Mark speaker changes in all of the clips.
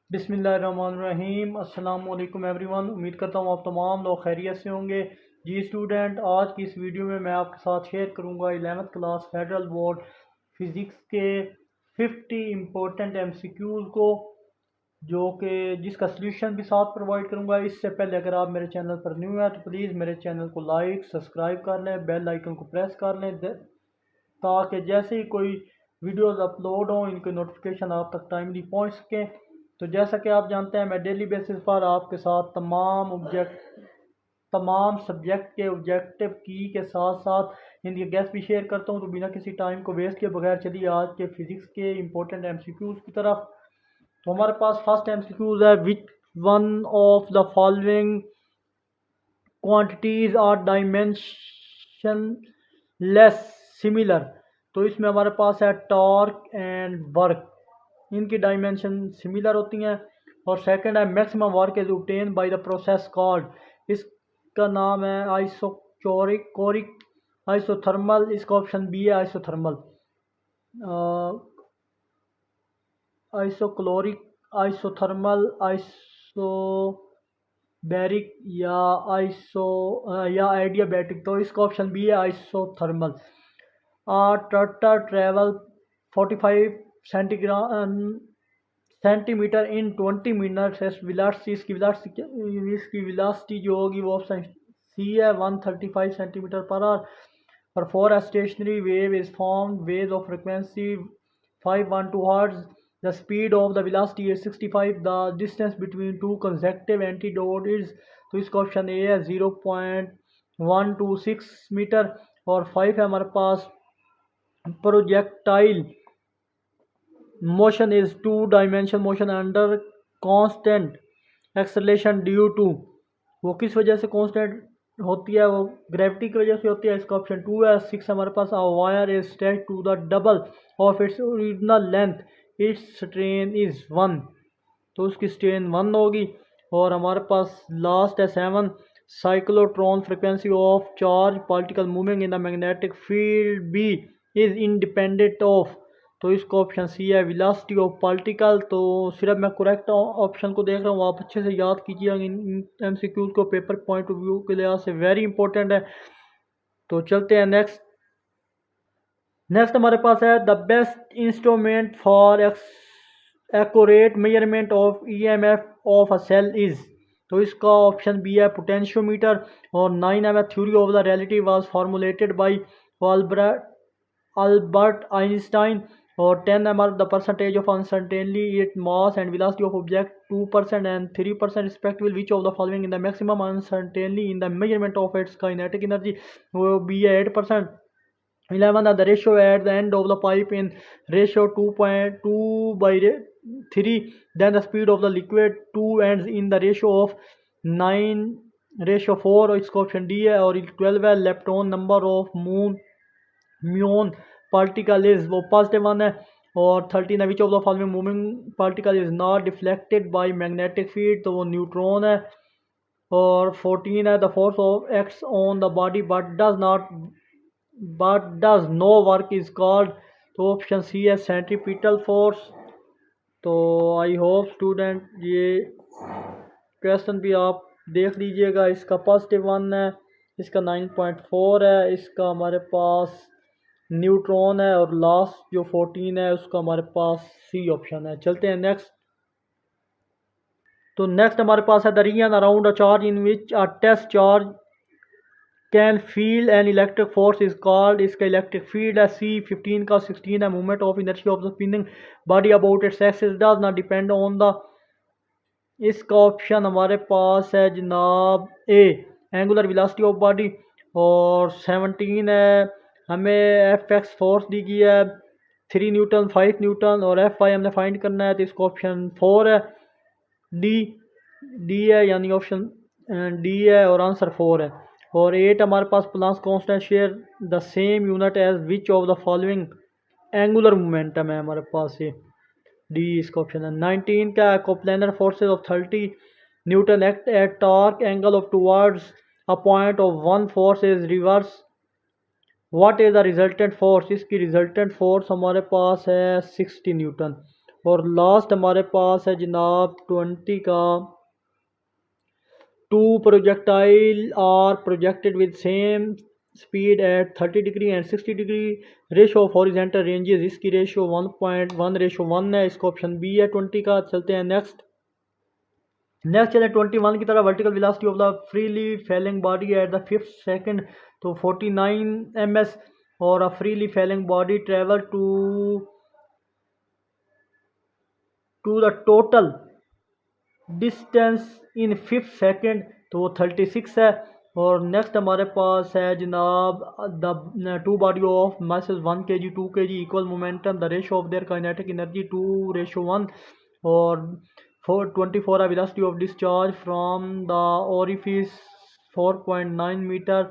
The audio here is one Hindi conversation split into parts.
Speaker 1: बिस्मिल्लाहिर्रहमानिर्रहीम। अस्सलाम वालेकुम एवरीवन। उम्मीद करता हूँ आप तमाम लोग खैरियत से होंगे। जी स्टूडेंट, आज की इस वीडियो में मैं आपके साथ शेयर करूँगा 11th class federal board physics के 50 इम्पोर्टेंट एमसीक्यूज़ को, जो कि जिसका सलूशन भी साथ प्रोवाइड करूँगा। इससे पहले अगर आप मेरे चैनल पर न्यू हैं तो प्लीज़ मेरे चैनल को लाइक सब्सक्राइब कर लें, बेल आइकन को प्रेस कर लें, ताकि जैसे ही कोई वीडियोस अपलोड हों इनके नोटिफिकेशन आप तक टाइमली पहुंच सकें। तो जैसा कि आप जानते हैं, मैं डेली बेसिस पर आपके साथ तमाम सब्जेक्ट के ऑब्जेक्टिव की के साथ साथ इनके गेस्ट भी शेयर करता हूं। तो बिना किसी टाइम को वेस्ट किए बगैर चलिए आज के फिजिक्स के इंपॉर्टेंट एमसीक्यूज़ की तरफ। तो हमारे पास फर्स्ट एमसीक्यूज़ है, which one of the following quantities are dimensionless similar. तो इसमें हमारे पास है टॉर्क एंड वर्क, इनकी डायमेंशन सिमिलर होती हैं। और सेकंड है, maximum work is obtain by the process called, इसका नाम है आइसोकोरिक आइसोथर्मल। इसका ऑप्शन बी है आइसोथर्मल, आइसोक्लोरिक, आइसोथर्मल, आइसोबैरिक या या आइडियाबैटिक। तो इसका ऑप्शन बी है isothermal. Turtle travel 45 centimetre in 20 minute. इसकी वेलोसिटी जो होगी वो ऑप्शन सी है 135 सेंटीमीटर पर आवर। और for a stationary wave is form wave of frequency 512 hertz, the speed of the velocity is 65, the distance between two consecutive antinode is. तो इसका ऑप्शन ए है 0.126 मीटर। और 5 है हमारे पास, projectile motion is two dimension motion under constant acceleration due to. वो किस वजह से कांस्टेंट होती है? वो ग्रेविटी की वजह से होती है। इसका ऑप्शन 2 है। 6 हमारे पास, a wire is stretch to the double of its original length, its strain is 1। तो उसकी स्ट्रेन 1 होगी। और हमारे पास लास्ट है 7, cyclotron frequency of charge particle moving in the magnetic field B is independent of. तो इसका ऑप्शन सी है वेलोसिटी ऑफ पार्टिकल। तो सिर्फ मैं करेक्ट ऑप्शन को देख रहा हूँ, आप अच्छे से याद कीजिएगा इन एमसीक्यूज को, पेपर पॉइंट ऑफ व्यू के लिहाज से वेरी इंपॉर्टेंट है। तो चलते हैं नेक्स्ट। हमारे पास है, the best instrument for accurate measurement of EMF of a cell is. तो इसका ऑप्शन बी है पोटेंशियोमीटर। और 9 है, theory of the relativity was formulated by Albert Einstein. और 10 है, the percentage of uncertainly it mass and velocity of object 2% and 3% respectively, which of the following in the maximum uncertainly in the measurement of its kinetic energy. वो बी है 8%। 11 the ratio at the end of the pipe in ratio 2.2/3, then the speed of the liquid 2 ends in the ratio of 9/4। और इसका ऑप्शन डी है। और 12 है, lepton number of muon particle is, वो पॉजिटिव 1 है। और 13 है, विच of the following moving particle is not deflected by magnetic field. तो वो न्यूट्रॉन है। और 14 है, the force of acts on the body but does no work is called। तो ऑप्शन सी है सेंट्रीपिटल फोर्स। तो आई होप स्टूडेंट ये क्वेश्चन भी आप देख लीजिएगा। इसका पॉजिटिव 1 है, इसका 9.4 है, इसका हमारे पास न्यूट्रॉन है। और लास्ट जो 14 है उसका हमारे पास सी ऑप्शन है। चलते हैं नेक्स्ट। तो नेक्स्ट हमारे पास है, the region around a charge in which a test charge can feel an electric force is called. इसका इलेक्ट्रिक फील्ड है सी 15 का। 16 है, movement of inertia of the spinning body about its axis does not depend on the. इसका ऑप्शन हमारे पास है जनाब A, angular velocity of body. और 17 है, हमें एफ एक्स फोर्स दी गई है 3 न्यूटन 5 न्यूटन। और एफ आई हमने फाइंड करना है, तो इसका ऑप्शन 4 है, डी डी है, यानी ऑप्शन डी है और आंसर 4 है। और 8 हमारे पास, Planck's constant share the same unit as which of the following angular momentum है हमारे पास ये, डी इसका ऑप्शन है। 19 का, coplanar forces of 30 Newton act at torque angle of towards a point of one force is reverse, what is the resultant force. इसकी रिजल्टेंट फोर्स हमारे पास है 60 न्यूटन। और लास्ट हमारे पास है जनाब 20 का। Two projectile are projected with same speed at 30 degree and 60 degree. Ratio of horizontal ranges इसकी रेशियो 1.1:1 है। इसका ऑप्शन बी है 20 का। चलते हैं नेक्स्ट चलें 21 की तरह। Vertical velocity of the freely falling body at the 5th second तो 49 ms, और a freely falling body travel to the total distance in 5th second तो वो 36 है। और नेक्स्ट हमारे पास है जनाब the two body of masses 1 kg 2 kg equal momentum, the ratio of their kinetic energy 2:1। और 24 है velocity of discharge from the orifice 4.9 metre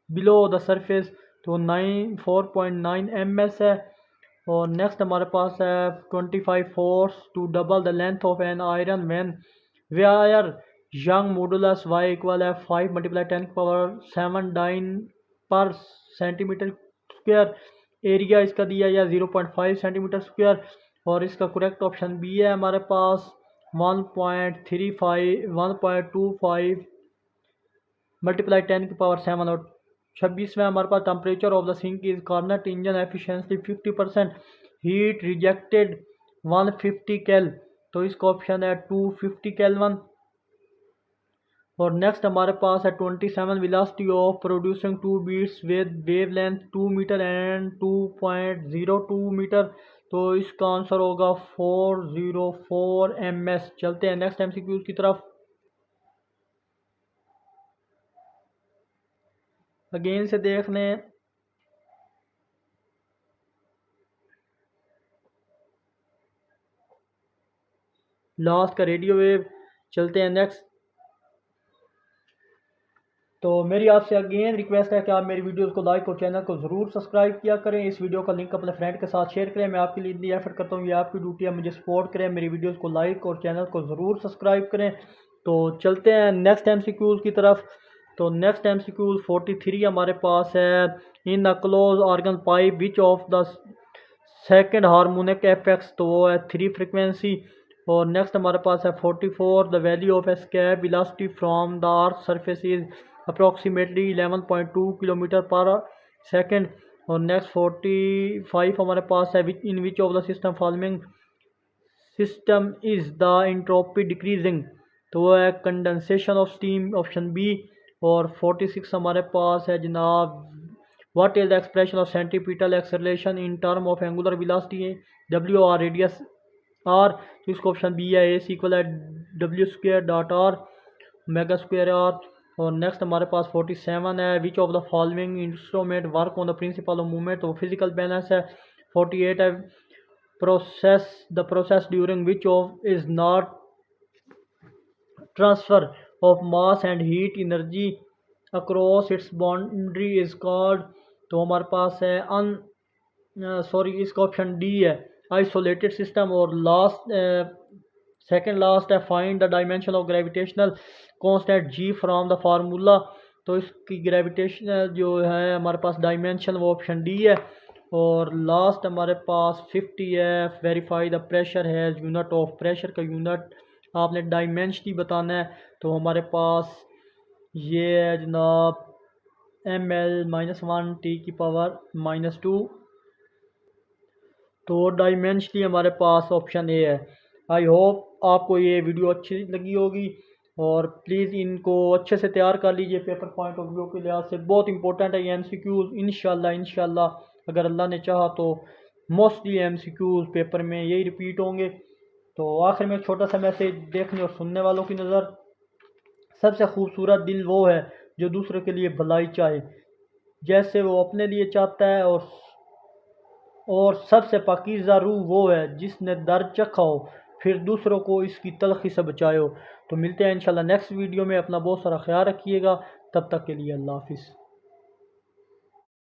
Speaker 1: below the surface तो 4.9 ms है। और नेक्स्ट हमारे पास है 25 force to double the length of an iron man where young modulus y equal है 5 × 10⁷ डाइन पर सेंटीमीटर स्क्वायर। एरिया इसका दिया या 0.5 सेंटीमीटर स्क्वायर। और इसका करेक्ट ऑप्शन बी है हमारे पास 1.25 × 10⁷ और 26 में हमारे पास temperature of the sink is Carnot engine efficiency 50%, heat rejected 150 केल तो इसका ऑप्शन है 250 केल्विन। और नेक्स्ट हमारे पास है 27 velocity of producing two beats with wavelength 2 metre and 2.02 metre तो इसका आंसर होगा 404 ms। चलते हैं नेक्स्ट MCQs की तरफ। अगेन से देख लें लास्ट का रेडियो वेव। चलते हैं नेक्स्ट। तो मेरी आपसे अगेन रिक्वेस्ट है कि आप मेरी वीडियोस को लाइक और चैनल को ज़रूर सब्सक्राइब किया करें। इस वीडियो का लिंक अपने फ्रेंड के साथ शेयर करें। मैं आपके लिए इतनी एफर्ट करता हूँ, ये आपकी ड्यूटी है, मुझे सपोर्ट करें, मेरी वीडियोस को लाइक और चैनल को ज़रूर सब्सक्राइब करें। तो चलते हैं नेक्स्ट MCQs की तरफ। तो नेक्स्ट MCQs 43 हमारे पास है in the close organ pipe which of the second harmonic effects तो वो है 3 फ्रिक्वेंसी। और नेक्स्ट हमारे पास है 44 the value of escape velocity from the earth surface is approximately 11.2 kilometre per second. और नेक्स्ट 45 हमारे पास है in which of the system following system is the entropy decreasing तो वो है condensation of steam option B. और 46 हमारे पास है जनाब what is the expression of centripetal acceleration in term of angular velocity WR radius R तो इसका ऑप्शन बी है AC इक्वल है W².R मेगा स्क्वायर R। और नेक्स्ट हमारे पास 47 है विच of the following instrument work on the principle of movement तो फिजिकल बैलेंस है। 48 है the process during which of is not transfer of mass and heat energy across its boundary is called तो हमारे पास है इसका ऑप्शन डी है आइसोलेटेड सिस्टम। और लास्ट सेकंड लास्ट है find the dimension of gravitational constant ji from the formula तो इसकी ग्रेविटेशनल जो है हमारे पास डायमेंशन वो ऑप्शन डी है। और लास्ट हमारे पास 50 है वेरीफाई द प्रेशर है यूनिट ऑफ प्रेशर का यूनिट आपने डायमेंशनली बताना है तो हमारे पास ये है जनाब ml-1 T⁻⁻2 तो डायमेंशनली हमारे पास ऑप्शन ए है। आई होप आपको ये वीडियो अच्छी लगी होगी और प्लीज़ इनको अच्छे से तैयार कर लीजिए पेपर पॉइंट ऑफ व्यू के लिहाज से बहुत इंपॉर्टेंट है ये MCQs। इंशाल्लाह अगर अल्लाह ने चाहा तो मोस्टली MCQs पेपर में यही रिपीट होंगे। तो आखिर में एक छोटा सा मैसेज देखने और सुनने वालों की नज़र, सबसे खूबसूरत दिल वो है जो दूसरे के लिए भलाई चाहे जैसे वो अपने लिए चाहता है। और सबसे पाकीज़ा रूह वो है जिसने दर्द चखा हो फिर दूसरों को इसकी तलखी से बचाए हो। तो मिलते हैं इंशाल्लाह नेक्स्ट वीडियो में। अपना बहुत सारा ख्याल रखिएगा, तब तक के लिए अल्लाह हाफिज़।